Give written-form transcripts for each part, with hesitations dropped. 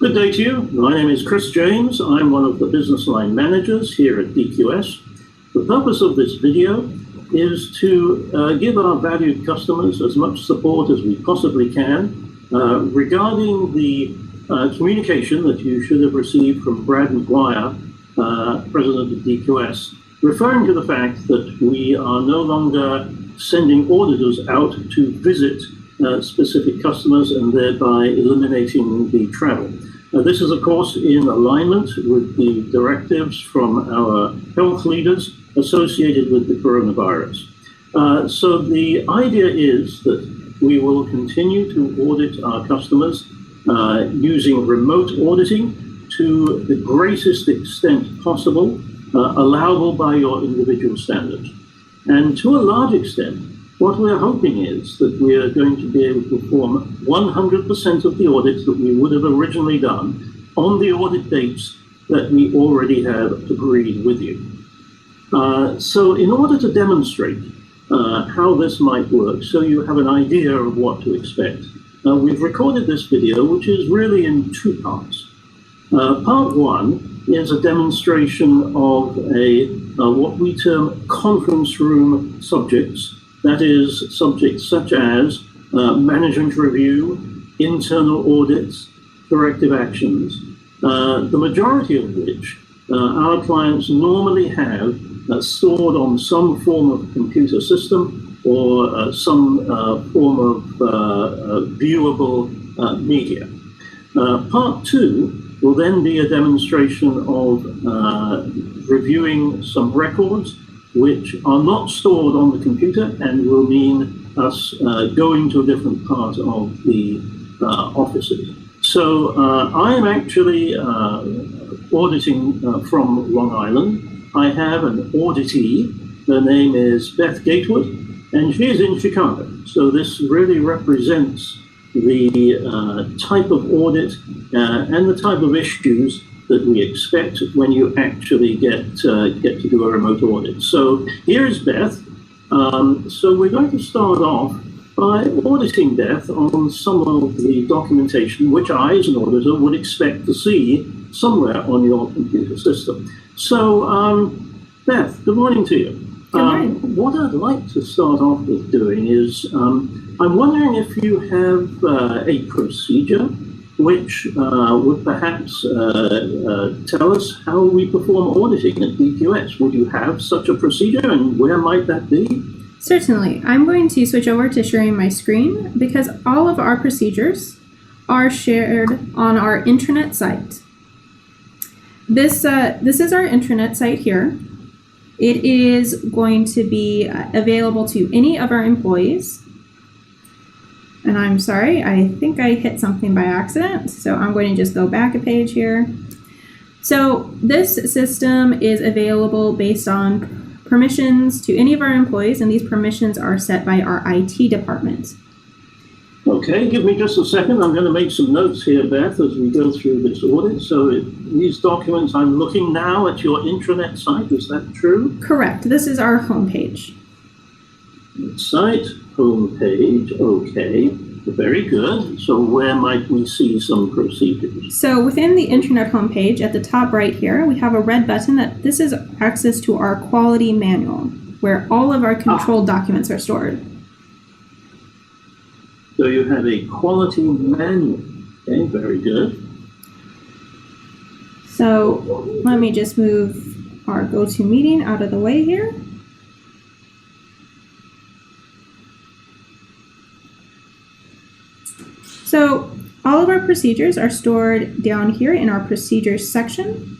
Good day to you. My name is Chris James. I'm one of the business line managers here at DQS. The purpose of this video is to give our valued customers as much support as we possibly can regarding the communication that you should have received from Brad McGuire, President of DQS, referring to the fact that we are no longer sending auditors out to visit specific customers and thereby eliminating the travel. This is, of course, in alignment with the directives from our health leaders associated with the coronavirus. So the idea is that we will continue to audit our customers using remote auditing to the greatest extent possible, allowable by your individual standards. And to a large extent, what we're hoping is that we are going to be able to perform 100% of the audits that we would have originally done on the audit dates that we already have agreed with you. So in order to demonstrate how this might work, so you have an idea of what to expect, we've recorded this video, which is really in two parts. Part one is a demonstration of what we term conference room subjects. That is, subjects such as management review, internal audits, corrective actions, the majority of which our clients normally have stored on some form of computer system or some form of viewable media. Part two will then be a demonstration of reviewing some records which are not stored on the computer and will mean us going to a different part of the offices. So I am actually auditing from Long Island. I have an auditee. Her name is Beth Gatewood, and she is in Chicago. So this really represents the type of audit and the type of issues that we expect when you actually get to do a remote audit. So here's Beth. So we're going to start off by auditing Beth on some of the documentation which I, as an auditor, would expect to see somewhere on your computer system. So Beth, good morning to you. Good morning. What I'd like to start off with doing is, I'm wondering if you have a procedure which would perhaps tell us how we perform auditing at DQS. Would you have such a procedure, and where might that be? Certainly. I'm going to switch over to sharing my screen because all of our procedures are shared on our intranet site. This is our intranet site here. It is going to be available to any of our employees. And I'm sorry, I think I hit something by accident. So I'm going to just go back a page here. So this system is available based on permissions to any of our employees, and these permissions are set by our IT department. Okay, give me just a second. I'm going to make some notes here, Beth, as we go through this audit. So these documents, I'm looking now at your intranet site. Is that true? Correct. This is our homepage. Site, homepage, okay. Very good. So where might we see some procedures? So within the Internet homepage, at the top right here, we have a red button that this is access to our quality manual, where all of our controlled documents are stored. So you have a quality manual. Okay, very good. So let me just move our GoToMeeting out of the way here. So all of our procedures are stored down here in our procedures section.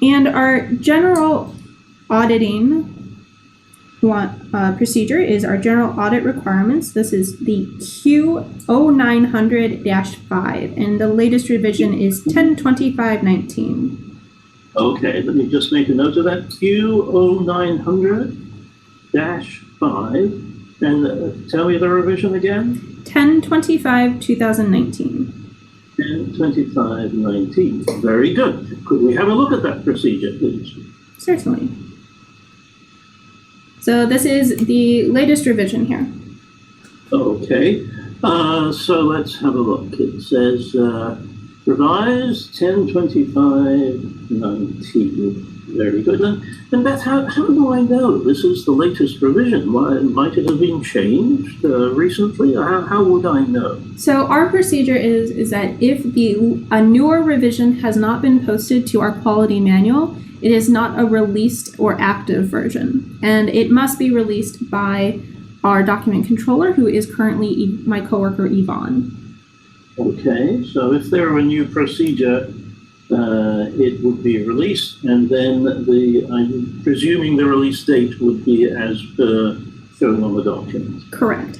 And our general auditing procedure is our general audit requirements. This is the Q0900-5, and the latest revision is 102519. Okay, let me just make a note of that. Q0900-5. And tell me the revision again. 1025-2019. 102519. Very good. Could we have a look at that procedure, please? Certainly. So this is the latest revision here. Okay. So let's have a look. It says Revised 10/25/19. Very good. And Beth, how do I know this is the latest revision? Why might it have been changed recently? How would I know? So our procedure is that if a newer revision has not been posted to our quality manual, it is not a released or active version, and it must be released by our document controller, who is currently my coworker Yvonne. Okay, so if there were a new procedure, it would be released, and then I'm presuming the release date would be as per shown on the document. Correct.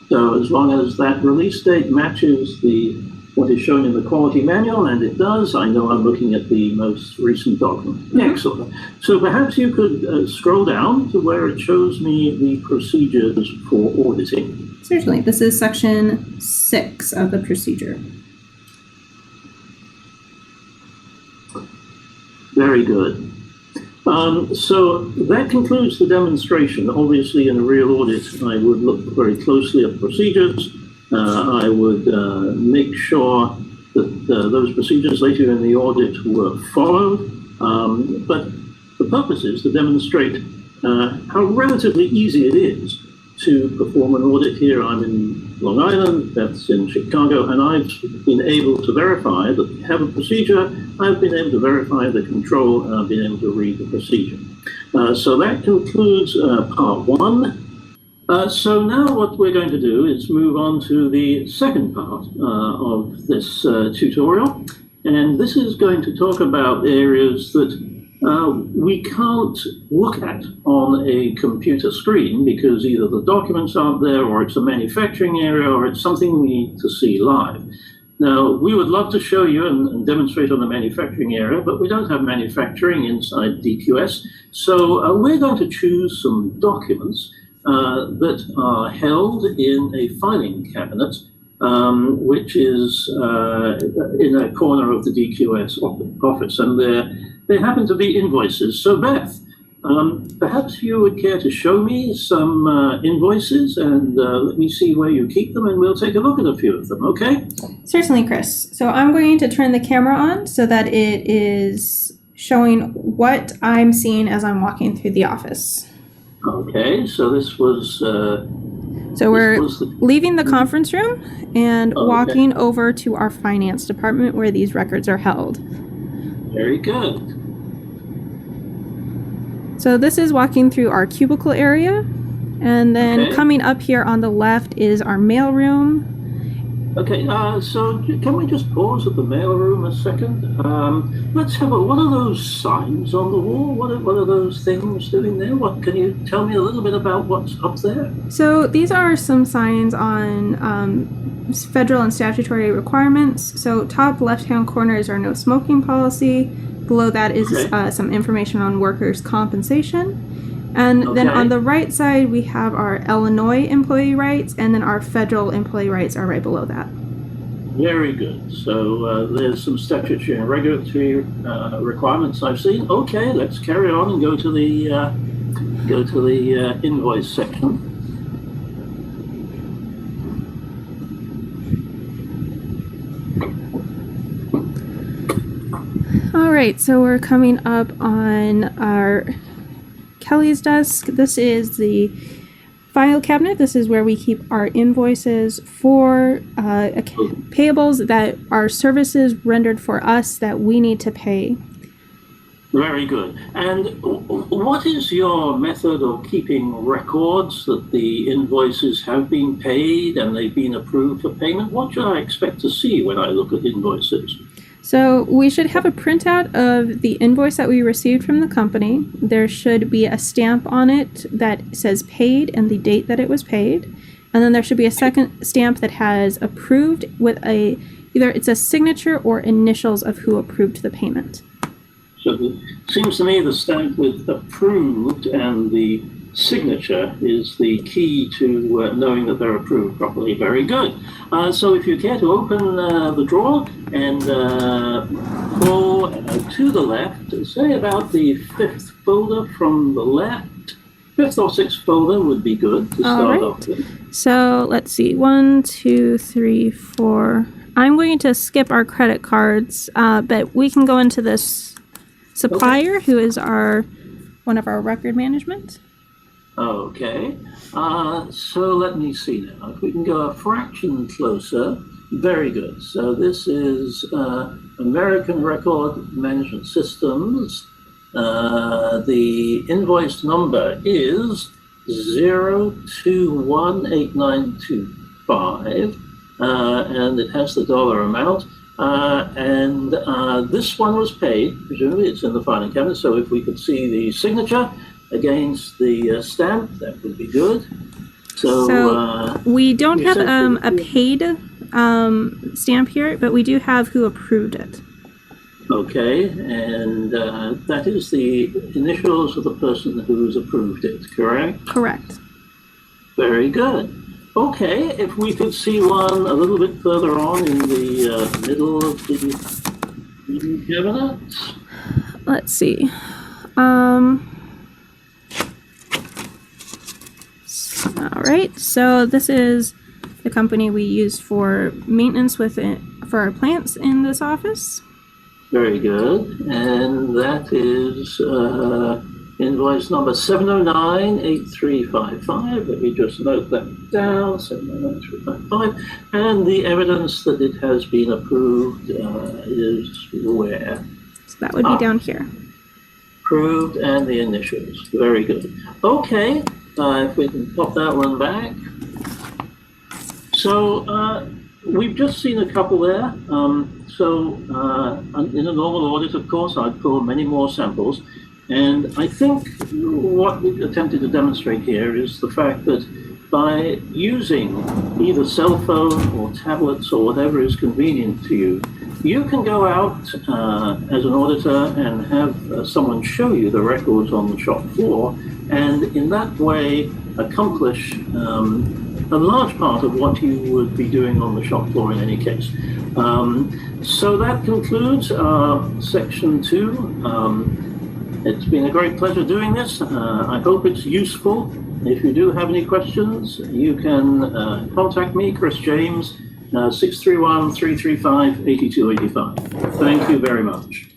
So as long as that release date matches what is shown in the quality manual, and it does, I know I'm looking at the most recent document. Mm-hmm. Excellent. So perhaps you could scroll down to where it shows me the procedures for auditing. Certainly. This is section 6 of the procedure. Very good. So that concludes the demonstration. Obviously, in a real audit, I would look very closely at procedures. I would make sure that those procedures later in the audit were followed. But the purpose is to demonstrate how relatively easy it is to perform an audit here. I'm in Long Island, that's in Chicago, and I've been able to verify that we have a procedure. I've been able to verify the control, and I've been able to read the procedure. So that concludes part 1. So now what we're going to do is move on to the second part of this tutorial. And this is going to talk about areas that we can't look at on a computer screen because either the documents aren't there, or it's a manufacturing area, or it's something we need to see live. Now, we would love to show you and demonstrate on the manufacturing area, but we don't have manufacturing inside DQS. So we're going to choose some documents that are held in a filing cabinet, which is in a corner of the DQS office, and they happen to be invoices. So Beth, perhaps you would care to show me some invoices, and let me see where you keep them, and we'll take a look at a few of them, okay? Certainly, Chris. So I'm going to turn the camera on so that it is showing what I'm seeing as I'm walking through the office. Okay, so this was... So we're leaving the conference room and walking over to our finance department where these records are held. Very good. So this is walking through our cubicle area, and then coming up here on the left is our mail room. Okay, so can we just pause at the mail room a second? Let's have what are those signs on the wall? What are those things doing there? Can you tell me a little bit about what's up there? So these are some signs on federal and statutory requirements. So top left-hand corner is our no smoking policy. Below that is some information on workers' compensation. And then on the right side, we have our Illinois employee rights, and then our federal employee rights are right below that. Very good. So there's some statutory and regulatory requirements I've seen. Okay, let's carry on and go to the invoice section. All right, so we're coming up on our Kelly's desk. This is the file cabinet. This is where we keep our invoices for payables that are services rendered for us that we need to pay. Very good. And what is your method of keeping records that the invoices have been paid and they've been approved for payment? What should I expect to see when I look at invoices? So we should have a printout of the invoice that we received from the company. There should be a stamp on it that says paid and the date that it was paid. And then there should be a second stamp that has approved with either it's a signature or initials of who approved the payment. So it seems to me the stamp with approved and the signature is the key to knowing that they're approved properly. Very good. So if you care to open the drawer and pull to the left, say about the 5th folder from the left, 5th or 6th folder would be good to start off with. So let's see, 1, 2, 3, 4, I'm going to skip our credit cards, but we can go into this supplier, who is one of our record management. Okay, so let me see now. If we can go a fraction closer, very good. So this is American Record Management Systems. The invoice number is 0218925, and it has the dollar amount. And this one was paid, presumably it's in the filing cabinet, so if we could see the signature against the stamp, that would be good. So we don't have a paid stamp here, but we do have who approved it. Okay, and that is the initials of the person who's approved it, correct? Correct. Very good. Okay, if we could see one a little bit further on in the middle of the cabinet. Let's see. All right, so this is the company we use for maintenance for our plants in this office. Very good. And that is invoice number 7098355. Let me just note that down, 7098355. And the evidence that it has been approved is where? So that would be down here. Approved and the initials. Very good. Okay, if we can pop that one back. So we've just seen a couple there. In a normal audit, of course, I'd pull many more samples. And I think what we've attempted to demonstrate here is the fact that by using either cell phone or tablets or whatever is convenient to you, you can go out as an auditor and have someone show you the records on the shop floor, and in that way accomplish a large part of what you would be doing on the shop floor in any case. So that concludes section 2. It's been a great pleasure doing this. I hope it's useful. If you do have any questions, you can contact me, Chris James, 631-335-8285. Thank you very much.